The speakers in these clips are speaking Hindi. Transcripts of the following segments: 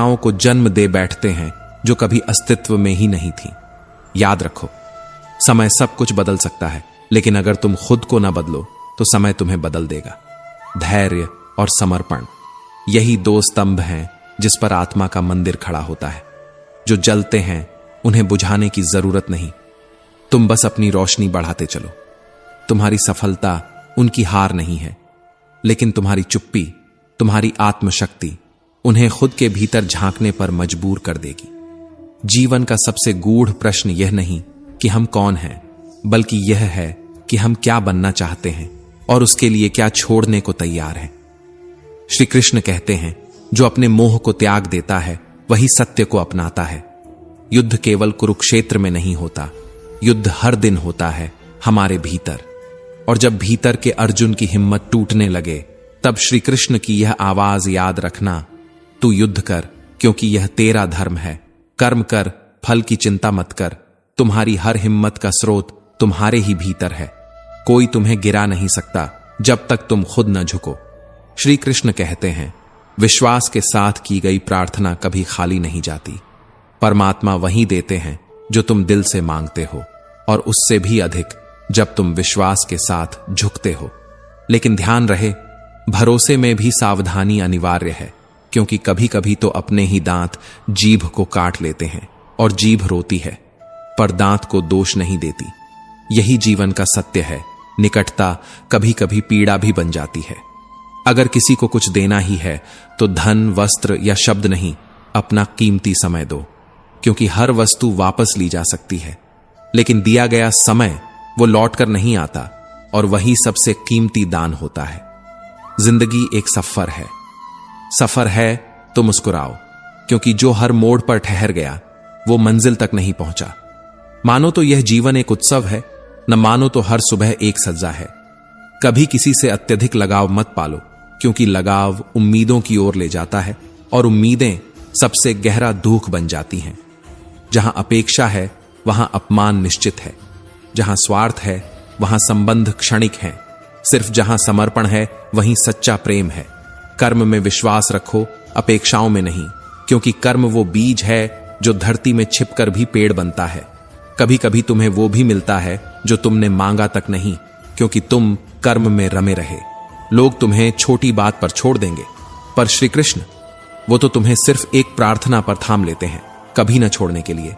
समस्याओं को जन्म दे बैठते हैं जो कभी अस्तित्व में ही नहीं थी। याद रखो, समय सब कुछ बदल सकता है, लेकिन अगर तुम खुद को ना बदलो तो समय तुम्हें बदल देगा। धैर्य और समर्पण, यही दो स्तंभ हैं जिस पर आत्मा का मंदिर खड़ा होता है। जो जलते हैं उन्हें बुझाने की जरूरत नहीं, तुम बस अपनी रोशनी बढ़ाते चलो। तुम्हारी सफलता उनकी हार नहीं है, लेकिन तुम्हारी चुप्पी, तुम्हारी आत्मशक्ति उन्हें खुद के भीतर झांकने पर मजबूर कर देगी। जीवन का सबसे गूढ़ प्रश्न यह नहीं कि हम कौन हैं, बल्कि यह है कि हम क्या बनना चाहते हैं और उसके लिए क्या छोड़ने को तैयार हैं। श्री कृष्ण कहते हैं, जो अपने मोह को त्याग देता है वही सत्य को अपनाता है। युद्ध केवल कुरुक्षेत्र में नहीं होता, युद्ध हर दिन होता है हमारे भीतर। और जब भीतर के अर्जुन की हिम्मत टूटने लगे, तब श्री कृष्ण की यह आवाज याद रखना, तू युद्ध कर क्योंकि यह तेरा धर्म है। कर्म कर, फल की चिंता मत कर। तुम्हारी हर हिम्मत का स्रोत तुम्हारे ही भीतर है। कोई तुम्हें गिरा नहीं सकता जब तक तुम खुद न झुको। श्री कृष्ण कहते हैं, विश्वास के साथ की गई प्रार्थना कभी खाली नहीं जाती। परमात्मा वही देते हैं जो तुम दिल से मांगते हो, और उससे भी अधिक जब तुम विश्वास के साथ झुकते हो। लेकिन ध्यान रहे, भरोसे में भी सावधानी अनिवार्य है, क्योंकि कभी कभी तो अपने ही दांत जीभ को काट लेते हैं और जीभ रोती है, पर दांत को दोष नहीं देती। यही जीवन का सत्य है। निकटता कभी कभी पीड़ा भी बन जाती है। अगर किसी को कुछ देना ही है तो धन, वस्त्र या शब्द नहीं, अपना कीमती समय दो, क्योंकि हर वस्तु वापस ली जा सकती है, लेकिन दिया गया समय वो लौट कर नहीं आता, और वही सबसे कीमती दान होता है। जिंदगी एक सफर है। सफर है तो मुस्कुराओ, क्योंकि जो हर मोड़ पर ठहर गया वो मंजिल तक नहीं पहुंचा। मानो तो यह जीवन एक उत्सव है, न मानो तो हर सुबह एक सज्जा है। कभी किसी से अत्यधिक लगाव मत पालो, क्योंकि लगाव उम्मीदों की ओर ले जाता है, और उम्मीदें सबसे गहरा दुख बन जाती हैं। जहां अपेक्षा है वहां अपमान निश्चित है। जहां स्वार्थ है वहां संबंध क्षणिक हैं। सिर्फ जहां समर्पण है वहीं सच्चा प्रेम है। कर्म में विश्वास रखो, अपेक्षाओं में नहीं, क्योंकि कर्म वो बीज है जो धरती में छिपकर भी पेड़ बनता है। कभी कभी तुम्हें वो भी मिलता है जो तुमने मांगा तक नहीं, क्योंकि तुम कर्म में रमे रहे। लोग तुम्हें छोटी बात पर छोड़ देंगे, पर श्री कृष्ण वो तो तुम्हें सिर्फ एक प्रार्थना पर थाम लेते हैं, कभी न छोड़ने के लिए।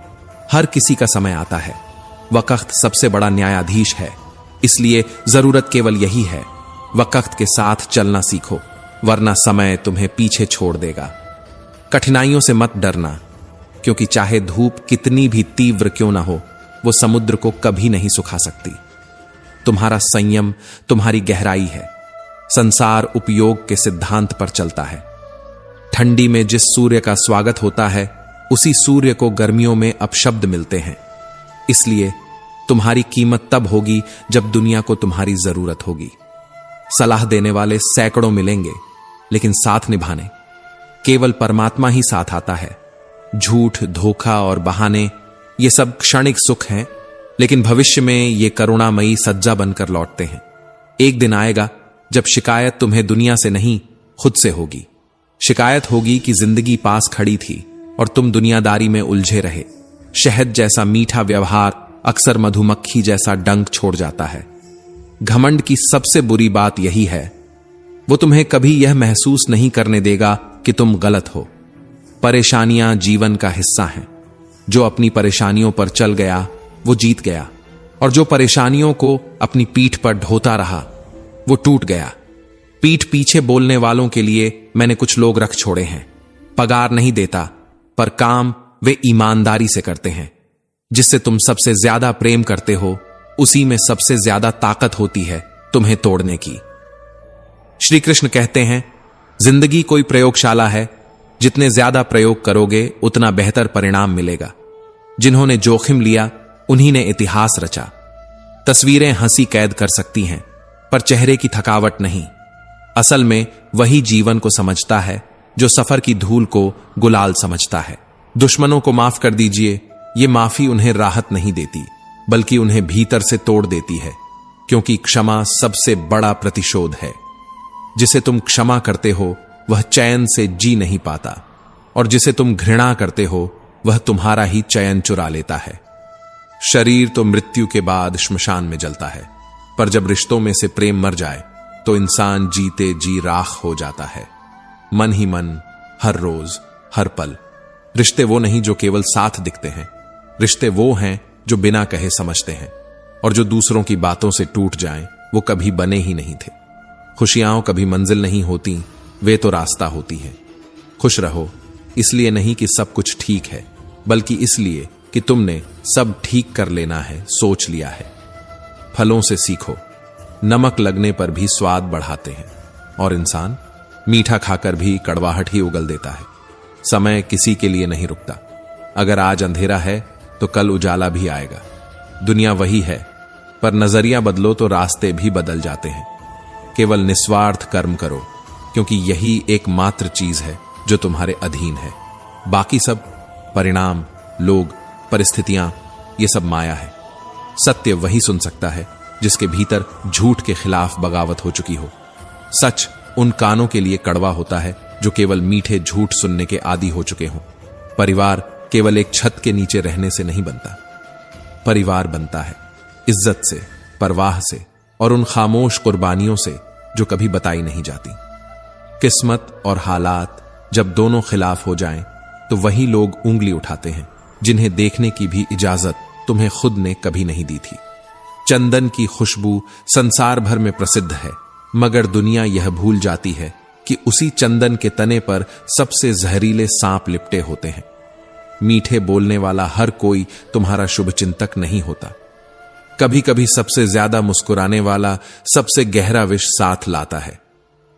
हर किसी का समय आता है। वक्त सबसे बड़ा न्यायाधीश है, इसलिए जरूरत केवल यही है, वक्त के साथ चलना सीखो, वरना समय तुम्हें पीछे छोड़ देगा। कठिनाइयों से मत डरना, क्योंकि चाहे धूप कितनी भी तीव्र क्यों ना हो, वो समुद्र को कभी नहीं सुखा सकती। तुम्हारा संयम तुम्हारी गहराई है। संसार उपयोग के सिद्धांत पर चलता है। ठंडी में जिस सूर्य का स्वागत होता है, उसी सूर्य को गर्मियों में अपशब्द मिलते हैं। इसलिए तुम्हारी कीमत तब होगी जब दुनिया को तुम्हारी जरूरत होगी। सलाह देने वाले सैकड़ों मिलेंगे, लेकिन साथ निभाने केवल परमात्मा ही साथ आता है। झूठ, धोखा और बहाने ये सब क्षणिक सुख हैं, लेकिन भविष्य में ये करुणामयी सज्जा बनकर लौटते हैं। एक दिन आएगा जब शिकायत तुम्हें दुनिया से नहीं, खुद से होगी। शिकायत होगी कि जिंदगी पास खड़ी थी और तुम दुनियादारी में उलझे रहे। शहद जैसा मीठा व्यवहार अक्सर मधुमक्खी जैसा डंक छोड़ जाता है। घमंड की सबसे बुरी बात यही है, वो तुम्हें कभी यह महसूस नहीं करने देगा कि तुम गलत हो। परेशानियां जीवन का हिस्सा हैं। जो अपनी परेशानियों पर चल गया वो जीत गया, और जो परेशानियों को अपनी पीठ पर ढोता रहा वो टूट गया। पीठ पीछे बोलने वालों के लिए मैंने कुछ लोग रख छोड़े हैं। पगार नहीं देता, पर काम वे ईमानदारी से करते हैं। जिससे तुम सबसे ज्यादा प्रेम करते हो, उसी में सबसे ज्यादा ताकत होती है तुम्हें तोड़ने की। श्री कृष्ण कहते हैं, जिंदगी कोई प्रयोगशाला है, जितने ज्यादा प्रयोग करोगे उतना बेहतर परिणाम मिलेगा। जिन्होंने जोखिम लिया उन्हीं ने इतिहास रचा। तस्वीरें हंसी कैद कर सकती हैं, पर चेहरे की थकावट नहीं। असल में वही जीवन को समझता है जो सफर की धूल को गुलाल समझता है। दुश्मनों को माफ कर दीजिए, ये माफी उन्हें राहत नहीं देती, बल्कि उन्हें भीतर से तोड़ देती है, क्योंकि क्षमा सबसे बड़ा प्रतिशोध है। जिसे तुम क्षमा करते हो वह चैन से जी नहीं पाता। और जिसे तुम घृणा करते हो वह तुम्हारा ही चयन चुरा लेता है। शरीर तो मृत्यु के बाद श्मशान में जलता है, पर जब रिश्तों में से प्रेम मर जाए तो इंसान जीते जी राख हो जाता है। मन ही मन, हर रोज, हर पल। रिश्ते वो नहीं जो केवल साथ दिखते हैं, रिश्ते वो हैं जो बिना कहे समझते हैं, और जो दूसरों की बातों से टूट जाएं वो कभी बने ही नहीं थे। खुशियां कभी मंजिल नहीं होती, वे तो रास्ता होती हैं। खुश रहो, इसलिए नहीं कि सब कुछ ठीक है, बल्कि इसलिए कि तुमने सब ठीक कर लेना है, सोच लिया है। फलों से सीखो, नमक लगने पर भी स्वाद बढ़ाते हैं, और इंसान मीठा खाकर भी कड़वाहट ही उगल देता है। समय किसी के लिए नहीं रुकता। अगर आज अंधेरा है तो कल उजाला भी आएगा। दुनिया वही है, पर नजरिया बदलो तो रास्ते भी बदल जाते हैं। केवल निस्वार्थ कर्म करो, क्योंकि यही एकमात्र चीज है जो तुम्हारे अधीन है। बाकी सब परिणाम, लोग, परिस्थितियां, ये सब माया है। सत्य वही सुन सकता है जिसके भीतर झूठ के खिलाफ बगावत हो चुकी हो। सच उन कानों के लिए कड़वा होता है जो केवल मीठे झूठ सुनने के आदी हो चुके हों। परिवार केवल एक छत के नीचे रहने से नहीं बनता। परिवार बनता है इज्जत से, परवाह से, और उन खामोश कुर्बानियों से जो कभी बताई नहीं जाती। किस्मत और हालात जब दोनों खिलाफ हो जाएं, तो वही लोग उंगली उठाते हैं जिन्हें देखने की भी इजाजत तुम्हें खुद ने कभी नहीं दी थी। चंदन की खुशबू संसार भर में प्रसिद्ध है, मगर दुनिया यह भूल जाती है कि उसी चंदन के तने पर सबसे जहरीले सांप लिपटे होते हैं। मीठे बोलने वाला हर कोई तुम्हारा शुभचिंतक नहीं होता। कभी कभी सबसे ज्यादा मुस्कुराने वाला सबसे गहरा विष साथ लाता है।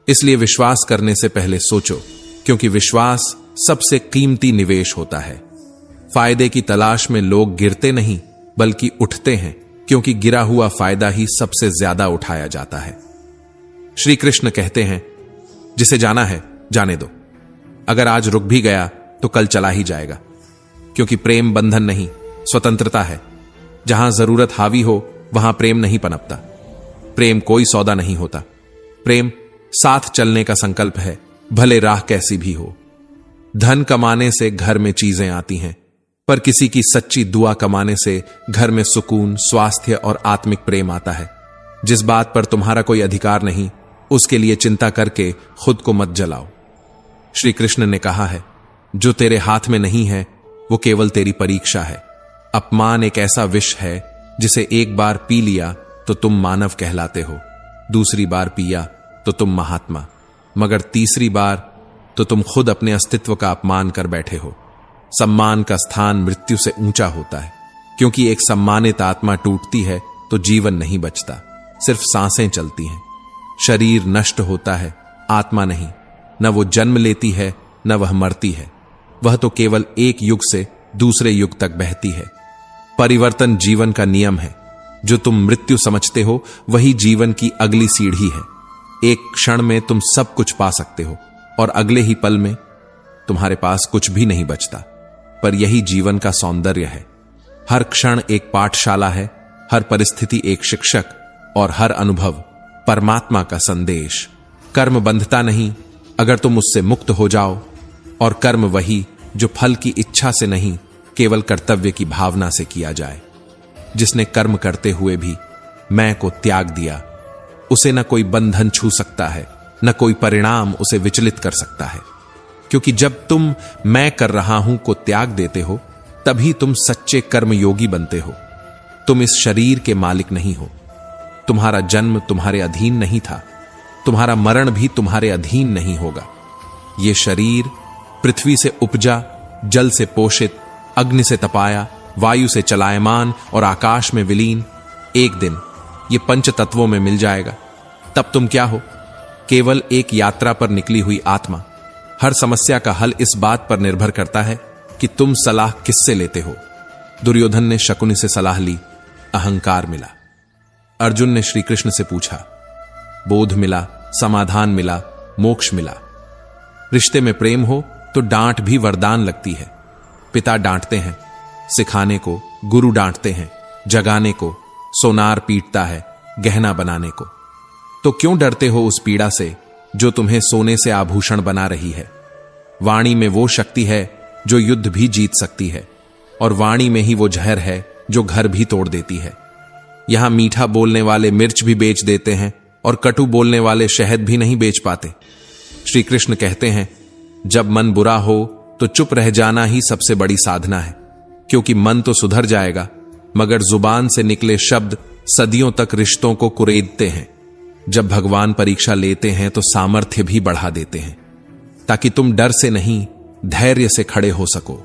इसलिए विश्वास करने से पहले सोचो, क्योंकि विश्वास सबसे कीमती निवेश होता है। फायदे की तलाश में लोग गिरते नहीं, बल्कि उठते हैं, क्योंकि गिरा हुआ फायदा ही सबसे ज्यादा उठाया जाता है। श्री कृष्ण कहते हैं, जिसे जाना है जाने दो। अगर आज रुक भी गया तो कल चला ही जाएगा, क्योंकि प्रेम बंधन नहीं, स्वतंत्रता है। जहां जरूरत हावी हो वहां प्रेम नहीं पनपता। प्रेम कोई सौदा नहीं होता। प्रेम साथ चलने का संकल्प है, भले राह कैसी भी हो। धन कमाने से घर में चीजें आती हैं, पर किसी की सच्ची दुआ कमाने से घर में सुकून, स्वास्थ्य और आत्मिक प्रेम आता है। जिस बात पर तुम्हारा कोई अधिकार नहीं, उसके लिए चिंता करके खुद को मत जलाओ। श्री कृष्ण ने कहा है, जो तेरे हाथ में नहीं है वो केवल तेरी परीक्षा है। अपमान एक ऐसा विष है जिसे एक बार पी लिया तो तुम मानव कहलाते हो, दूसरी बार पिया तो तुम महात्मा, मगर तीसरी बार तो तुम खुद अपने अस्तित्व का अपमान कर बैठे हो। सम्मान का स्थान मृत्यु से ऊंचा होता है, क्योंकि एक सम्मानित आत्मा टूटती है तो जीवन नहीं बचता, सिर्फ सांसें चलती हैं। शरीर नष्ट होता है, आत्मा नहीं। न वो जन्म लेती है, न वह मरती है। वह तो केवल एक युग से दूसरे युग तक बहती है। परिवर्तन जीवन का नियम है। जो तुम मृत्यु समझते हो वही जीवन की अगली सीढ़ी है। एक क्षण में तुम सब कुछ पा सकते हो और अगले ही पल में तुम्हारे पास कुछ भी नहीं बचता। पर यही जीवन का सौंदर्य है। हर क्षण एक पाठशाला है, हर परिस्थिति एक शिक्षक, और हर अनुभव परमात्मा का संदेश। कर्म बंधता नहीं, अगर तुम उससे मुक्त हो जाओ, और कर्म वही जो फल की इच्छा से नहीं, केवल कर्तव्य की भावना से किया जाए। जिसने कर्म करते हुए भी मैं को त्याग दिया, उसे न कोई बंधन छू सकता है, न कोई परिणाम उसे विचलित कर सकता है। क्योंकि जब तुम मैं कर रहा हूं को त्याग देते हो, तभी तुम सच्चे कर्मयोगी बनते हो। तुम इस शरीर के मालिक नहीं हो। तुम्हारा जन्म तुम्हारे अधीन नहीं था, तुम्हारा मरण भी तुम्हारे अधीन नहीं होगा। ये शरीर पृथ्वी से उपजा, जल से पोषित, अग्नि से तपाया, वायु से चलायमान और आकाश में विलीन, एक दिन ये पंच तत्वों में मिल जाएगा। तब तुम क्या हो? केवल एक यात्रा पर निकली हुई आत्मा। हर समस्या का हल इस बात पर निर्भर करता है कि तुम सलाह किससे लेते हो। दुर्योधन ने शकुनी से सलाह ली, अहंकार मिला। अर्जुन ने श्री कृष्ण से पूछा, बोध मिला, समाधान मिला, मोक्ष मिला। रिश्ते में प्रेम हो तो डांट भी वरदान लगती है। पिता डांटते हैं सिखाने को, गुरु डांटते हैं जगाने को, सोनार पीटता है गहना बनाने को। तो क्यों डरते हो उस पीड़ा से जो तुम्हें सोने से आभूषण बना रही है? वाणी में वो शक्ति है जो युद्ध भी जीत सकती है, और वाणी में ही वो जहर है जो घर भी तोड़ देती है। यहां मीठा बोलने वाले मिर्च भी बेच देते हैं और कटु बोलने वाले शहद भी नहीं बेच पाते। श्री कृष्ण कहते हैं, जब मन बुरा हो तो चुप रह जाना ही सबसे बड़ी साधना है, क्योंकि मन तो सुधर जाएगा मगर जुबान से निकले शब्द सदियों तक रिश्तों को कुरेदते हैं। जब भगवान परीक्षा लेते हैं तो सामर्थ्य भी बढ़ा देते हैं, ताकि तुम डर से नहीं धैर्य से खड़े हो सको।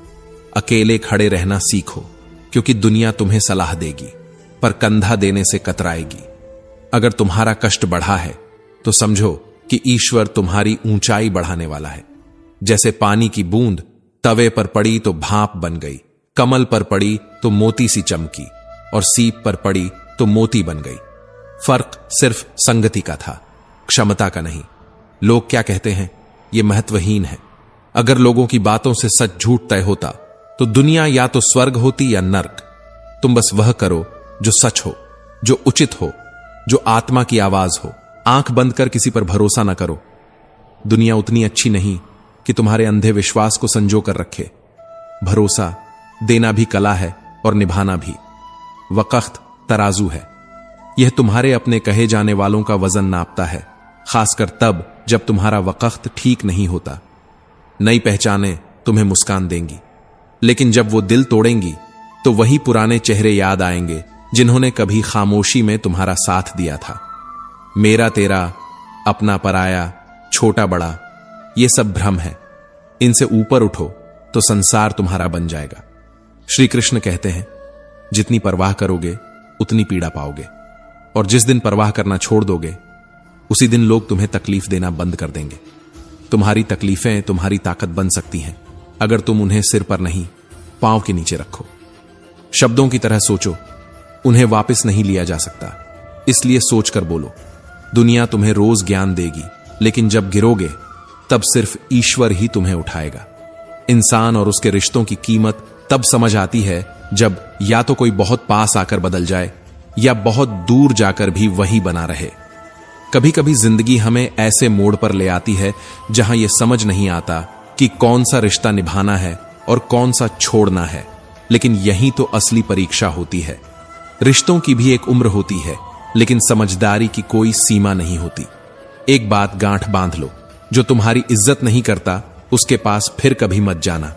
अकेले खड़े रहना सीखो, क्योंकि दुनिया तुम्हें सलाह देगी पर कंधा देने से कतराएगी। अगर तुम्हारा कष्ट बढ़ा है तो समझो कि ईश्वर तुम्हारी ऊंचाई बढ़ाने वाला है। जैसे पानी की बूंद तवे पर पड़ी तो भाप बन गई, कमल पर पड़ी तो मोती सी चमकी, और सीप पर पड़ी तो मोती बन गई। फर्क सिर्फ संगति का था, क्षमता का नहीं। लोग क्या कहते हैं, यह महत्वहीन है। अगर लोगों की बातों से सच झूठ तय होता तो दुनिया या तो स्वर्ग होती या नर्क। तुम बस वह करो जो सच हो, जो उचित हो, जो आत्मा की आवाज हो। आंख बंद कर किसी पर भरोसा ना करो। दुनिया उतनी अच्छी नहीं कि तुम्हारे अंधे विश्वास को संजो कर रखे। भरोसा देना भी कला है और निभाना भी। वक़्त तराजू है, यह तुम्हारे अपने कहे जाने वालों का वजन नापता है, खासकर तब जब तुम्हारा वक़्त ठीक नहीं होता। नई पहचानें तुम्हें मुस्कान देंगी, लेकिन जब वो दिल तोड़ेंगी तो वही पुराने चेहरे याद आएंगे जिन्होंने कभी खामोशी में तुम्हारा साथ दिया था। मेरा तेरा, अपना पराया, छोटा बड़ा, ये सब भ्रम है। इनसे ऊपर उठो तो संसार तुम्हारा बन जाएगा। श्री कृष्ण कहते हैं, जितनी परवाह करोगे उतनी पीड़ा पाओगे, और जिस दिन परवाह करना छोड़ दोगे उसी दिन लोग तुम्हें तकलीफ देना बंद कर देंगे। तुम्हारी तकलीफें तुम्हारी ताकत बन सकती हैं अगर तुम उन्हें सिर पर नहीं, पांव के नीचे रखो। शब्दों की तरह सोचो, उन्हें वापस नहीं लिया जा सकता, इसलिए सोचकर बोलो। दुनिया तुम्हें रोज ज्ञान देगी, लेकिन जब गिरोगे तब सिर्फ ईश्वर ही तुम्हें उठाएगा। इंसान और उसके रिश्तों की कीमत तब समझ आती है जब या तो कोई बहुत पास आकर बदल जाए या बहुत दूर जाकर भी वही बना रहे। कभी कभी जिंदगी हमें ऐसे मोड़ पर ले आती है जहां यह समझ नहीं आता कि कौन सा रिश्ता निभाना है और कौन सा छोड़ना है, लेकिन यही तो असली परीक्षा होती है। रिश्तों की भी एक उम्र होती है, लेकिन समझदारी की कोई सीमा नहीं होती। एक बात गांठ बांध लो, जो तुम्हारी इज्जत नहीं करता उसके पास फिर कभी मत जाना,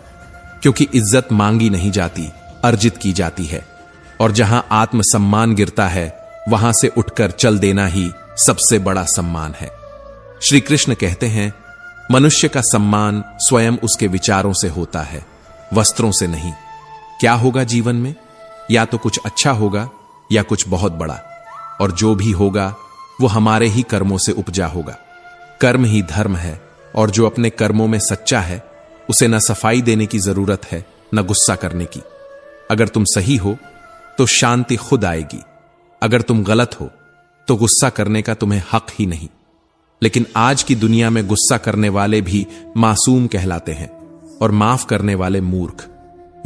क्योंकि इज्जत मांगी नहीं जाती, अर्जित की जाती है। और जहां आत्मसम्मान गिरता है वहां से उठकर चल देना ही सबसे बड़ा सम्मान है। श्री कृष्ण कहते हैं, मनुष्य का सम्मान स्वयं उसके विचारों से होता है, वस्त्रों से नहीं। क्या होगा जीवन में? या तो कुछ अच्छा होगा या कुछ बहुत बड़ा, और जो भी होगा वो हमारे ही कर्मों से उपजा होगा। कर्म ही धर्म है, और जो अपने कर्मों में सच्चा है उसे न सफाई देने की जरूरत है न गुस्सा करने की। अगर तुम सही हो तो शांति खुद आएगी, अगर तुम गलत हो तो गुस्सा करने का तुम्हें हक ही नहीं। लेकिन आज की दुनिया में गुस्सा करने वाले भी मासूम कहलाते हैं और माफ करने वाले मूर्ख।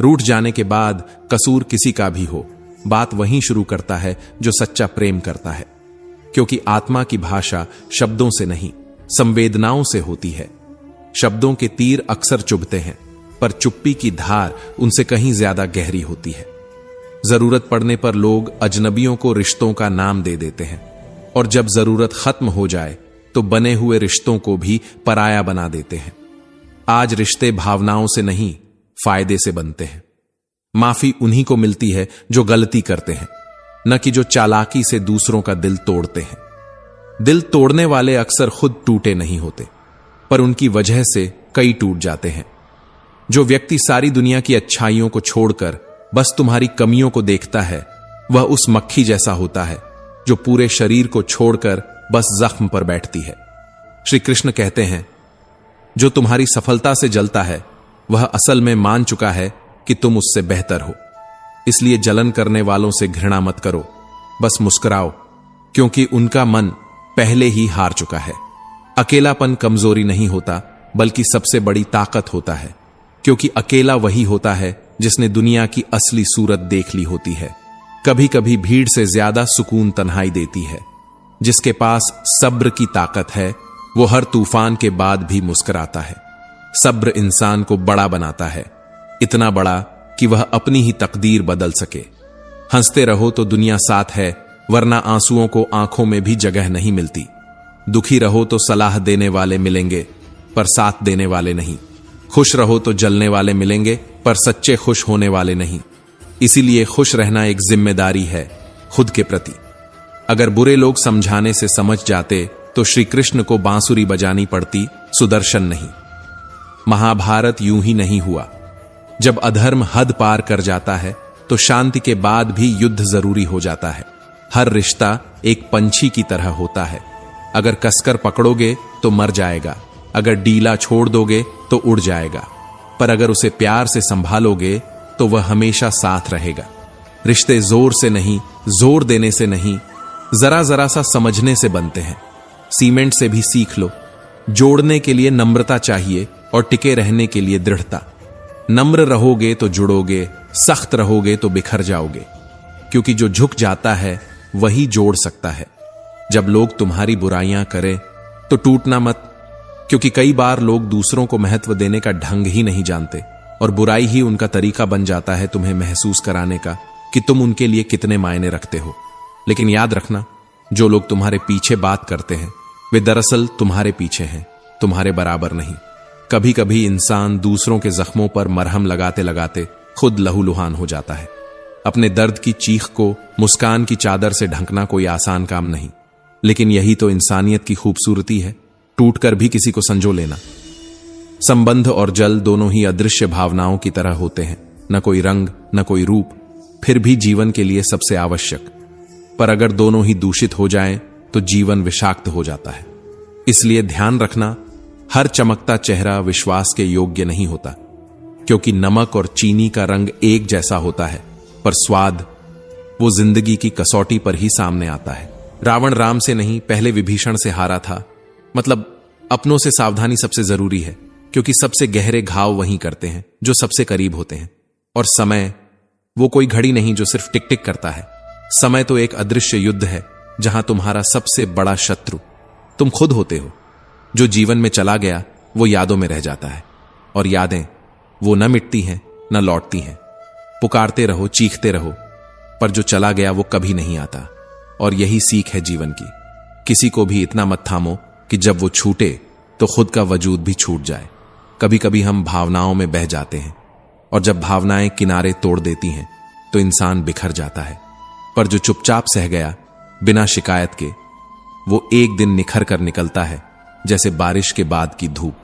रूठ जाने के बाद कसूर किसी का भी हो, बात वहीं शुरू करता है जो सच्चा प्रेम करता है, क्योंकि आत्मा की भाषा शब्दों से नहीं संवेदनाओं से होती है। शब्दों के तीर अक्सर चुभते हैं, पर चुप्पी की धार उनसे कहीं ज्यादा गहरी होती है। जरूरत पड़ने पर लोग अजनबियों को रिश्तों का नाम दे देते हैं, और जब जरूरत खत्म हो जाए तो बने हुए रिश्तों को भी पराया बना देते हैं। आज रिश्ते भावनाओं से नहीं फायदे से बनते हैं। माफी उन्हीं को मिलती है जो गलती करते हैं, न कि जो चालाकी से दूसरों का दिल तोड़ते हैं। दिल तोड़ने वाले अक्सर खुद टूटे नहीं होते, पर उनकी वजह से कई टूट जाते हैं। जो व्यक्ति सारी दुनिया की अच्छाइयों को छोड़कर बस तुम्हारी कमियों को देखता है, वह उस मक्खी जैसा होता है जो पूरे शरीर को छोड़कर बस जख्म पर बैठती है। श्री कृष्ण कहते हैं, जो तुम्हारी सफलता से जलता है वह असल में मान चुका है कि तुम उससे बेहतर हो। इसलिए जलन करने वालों से घृणा मत करो, बस मुस्कुराओ, क्योंकि उनका मन पहले ही हार चुका है। अकेलापन कमजोरी नहीं होता, बल्कि सबसे बड़ी ताकत होता है, क्योंकि अकेला वही होता है जिसने दुनिया की असली सूरत देख ली होती है। कभी कभी भीड़ से ज्यादा सुकून तन्हाई देती है। जिसके पास सब्र की ताकत है वो हर तूफान के बाद भी मुस्कुराता है। सब्र इंसान को बड़ा बनाता है, इतना बड़ा कि वह अपनी ही तकदीर बदल सके। हंसते रहो तो दुनिया साथ है, वरना आंसुओं को आंखों में भी जगह नहीं मिलती। दुखी रहो तो सलाह देने वाले मिलेंगे, पर साथ देने वाले नहीं। खुश रहो तो जलने वाले मिलेंगे, पर सच्चे खुश होने वाले नहीं। इसीलिए खुश रहना एक जिम्मेदारी है खुद के प्रति। अगर बुरे लोग समझाने से समझ जाते तो श्री कृष्ण को बांसुरी बजानी पड़ती, सुदर्शन नहीं। महाभारत यूं ही नहीं हुआ। जब अधर्म हद पार कर जाता है तो शांति के बाद भी युद्ध जरूरी हो जाता है। हर रिश्ता एक पंछी की तरह होता है, अगर कसकर पकड़ोगे तो मर जाएगा, अगर डीला छोड़ दोगे तो उड़ जाएगा, पर अगर उसे प्यार से संभालोगे तो वह हमेशा साथ रहेगा। रिश्ते जोर से नहीं, जोर देने से नहीं, जरा जरा सा समझने से बनते हैं। सीमेंट से भी सीख लो, जोड़ने के लिए नम्रता चाहिए और टिके रहने के लिए दृढ़ता। नम्र रहोगे तो जुड़ोगे, सख्त रहोगे तो बिखर जाओगे, क्योंकि जो झुक जाता है वही जोड़ सकता है। जब लोग तुम्हारी बुराइयां करें तो टूटना मत, क्योंकि कई बार लोग दूसरों को महत्व देने का ढंग ही नहीं जानते और बुराई ही उनका तरीका बन जाता है तुम्हें महसूस कराने का कि तुम उनके लिए कितने मायने रखते हो। लेकिन याद रखना, जो लोग तुम्हारे पीछे बात करते हैं वे दरअसल तुम्हारे पीछे हैं, तुम्हारे बराबर नहीं। कभी कभी इंसान दूसरों के जख्मों पर मरहम लगाते लगाते खुद लहूलुहान हो जाता है। अपने दर्द की चीख को मुस्कान की चादर से ढंकना कोई आसान काम नहीं, लेकिन यही तो इंसानियत की खूबसूरती है, टूटकर भी किसी को संजो लेना। संबंध और जल दोनों ही अदृश्य भावनाओं की तरह होते हैं, न कोई रंग न कोई रूप, फिर भी जीवन के लिए सबसे आवश्यक। पर अगर दोनों ही दूषित हो जाएं तो जीवन विषाक्त हो जाता है। इसलिए ध्यान रखना, हर चमकता चेहरा विश्वास के योग्य नहीं होता, क्योंकि नमक और चीनी का रंग एक जैसा होता है, पर स्वाद वो जिंदगी की कसौटी पर ही सामने आता है। रावण राम से नहीं, पहले विभीषण से हारा था। मतलब अपनों से सावधानी सबसे जरूरी है, क्योंकि सबसे गहरे घाव वहीं करते हैं जो सबसे करीब होते हैं। और समय वो कोई घड़ी नहीं जो सिर्फ टिक टिक करता है। समय तो एक अदृश्य युद्ध है जहां तुम्हारा सबसे बड़ा शत्रु तुम खुद होते हो। जो जीवन में चला गया वो यादों में रह जाता है, और यादें वो न मिटती हैं न लौटती हैं। पुकारते रहो, चीखते रहो, पर जो चला गया वो कभी नहीं आता। और यही सीख है जीवन की, किसी को भी इतना मत थामो कि जब वो छूटे तो खुद का वजूद भी छूट जाए। कभी कभी हम भावनाओं में बह जाते हैं, और जब भावनाएं किनारे तोड़ देती हैं तो इंसान बिखर जाता है। पर जो चुपचाप सह गया बिना शिकायत के, वो एक दिन निखर कर निकलता है जैसे बारिश के बाद की धूप।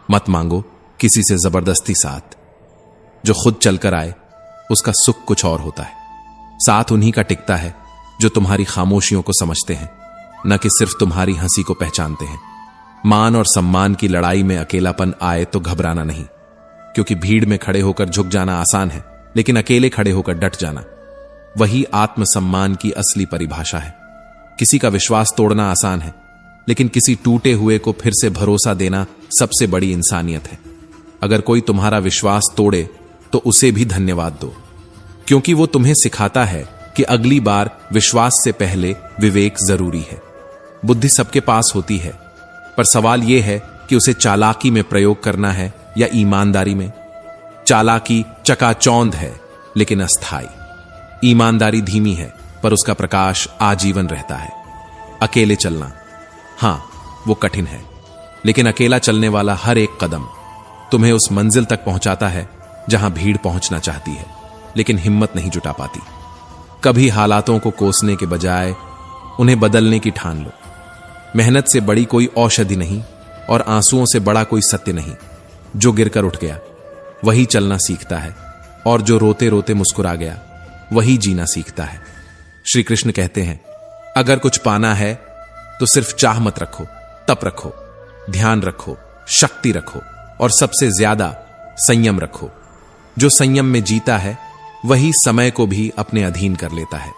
मत मांगो किसी से जबरदस्ती साथ, जो खुद चलकर आए उसका सुख कुछ और होता है। साथ उन्हीं का टिकता है जो तुम्हारी खामोशियों को समझते हैं, न कि सिर्फ तुम्हारी हंसी को पहचानते हैं। मान और सम्मान की लड़ाई में अकेलापन आए तो घबराना नहीं, क्योंकि भीड़ में खड़े होकर झुक जाना आसान है, लेकिन अकेले खड़े होकर डट जाना वही आत्मसम्मान की असली परिभाषा है। किसी का विश्वास तोड़ना आसान है, लेकिन किसी टूटे हुए को फिर से भरोसा देना सबसे बड़ी इंसानियत है। अगर कोई तुम्हारा विश्वास तोड़े तो उसे भी धन्यवाद दो, क्योंकि वो तुम्हें सिखाता है कि अगली बार विश्वास से पहले विवेक जरूरी है। बुद्धि सबके पास होती है, पर सवाल यह है कि उसे चालाकी में प्रयोग करना है या ईमानदारी में। चालाकी चकाचौंध है लेकिन अस्थाई, ईमानदारी धीमी है पर उसका प्रकाश आजीवन रहता है। अकेले चलना, हां वो कठिन है, लेकिन अकेला चलने वाला हर एक कदम तुम्हें उस मंजिल तक पहुंचाता है जहां भीड़ पहुंचना चाहती है लेकिन हिम्मत नहीं जुटा पाती। कभी हालातों को कोसने के बजाय उन्हें बदलने की ठान लो। मेहनत से बड़ी कोई औषधि नहीं और आंसुओं से बड़ा कोई सत्य नहीं। जो गिरकर उठ गया वही चलना सीखता है, और जो रोते रोते मुस्कुरा गया वही जीना सीखता है। श्री कृष्ण कहते हैं, अगर कुछ पाना है तो सिर्फ चाह मत रखो, तप रखो, ध्यान रखो, शक्ति रखो, और सबसे ज्यादा संयम रखो। जो संयम में जीता है वही समय को भी अपने अधीन कर लेता है।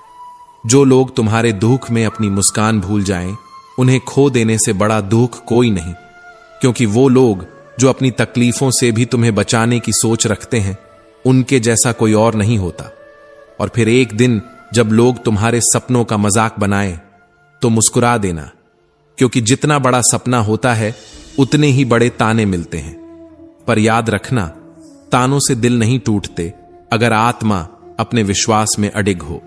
जो लोग तुम्हारे दुख में अपनी मुस्कान भूल जाएं, उन्हें खो देने से बड़ा दुख कोई नहीं, क्योंकि वो लोग जो अपनी तकलीफों से भी तुम्हें बचाने की सोच रखते हैं, उनके जैसा कोई और नहीं होता। और फिर एक दिन जब लोग तुम्हारे सपनों का मजाक बनाएं तो मुस्कुरा देना, क्योंकि जितना बड़ा सपना होता है उतने ही बड़े ताने मिलते हैं। पर याद रखना, तानों से दिल नहीं टूटते अगर आत्मा अपने विश्वास में अडिग हो।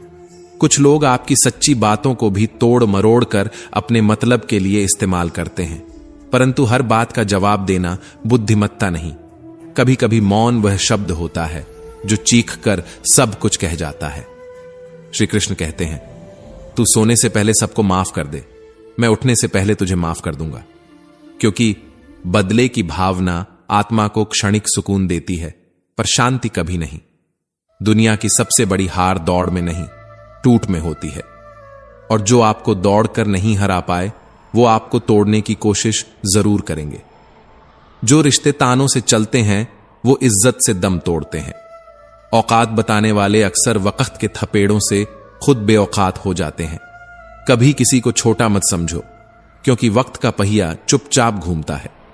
कुछ लोग आपकी सच्ची बातों को भी तोड़ मरोड़ कर अपने मतलब के लिए इस्तेमाल करते हैं, परंतु हर बात का जवाब देना बुद्धिमत्ता नहीं। कभी कभी मौन वह शब्द होता है जो चीख कर सब कुछ कह जाता है। श्री कृष्ण कहते हैं, तू सोने से पहले सबको माफ कर दे, मैं उठने से पहले तुझे माफ कर दूंगा। क्योंकि बदले की भावना आत्मा को क्षणिक सुकून देती है, पर शांति कभी नहीं। दुनिया की सबसे बड़ी हार दौड़ में नहीं, टूट में होती है। और जो आपको दौड़कर नहीं हरा पाए, वो आपको तोड़ने की कोशिश जरूर करेंगे। जो रिश्ते तानों से चलते हैं, वो इज्जत से दम तोड़ते हैं। औकात बताने वाले अक्सर वक्त के थपेड़ों से खुद बेऔकात हो जाते हैं। कभी किसी को छोटा मत समझो, क्योंकि वक्त का पहिया चुपचाप घूमता है।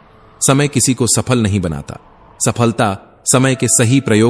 समय किसी को सफल नहीं बनाता, सफलता समय के सही प्रयोग